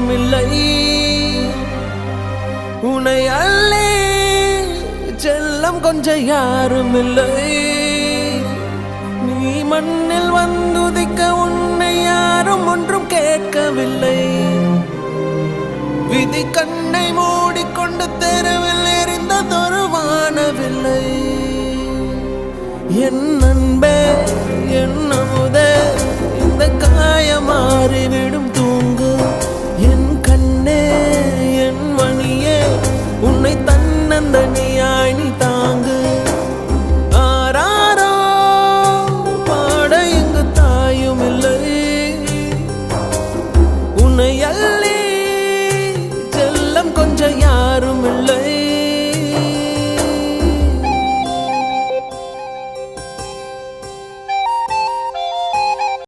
யாரும் இல்லை. உன்னை அள்ளி செல்லம் கொஞ்சம் யாரும் இல்லை. நீ மண்ணில் வந்துதிக்க உன்னை யாரும் ஒன்றும் கேட்கவில்லை. விதி கண்ணை மூடிக்கொண்டு தெருவில் எறிந்ததொரு வானவில்லை. என்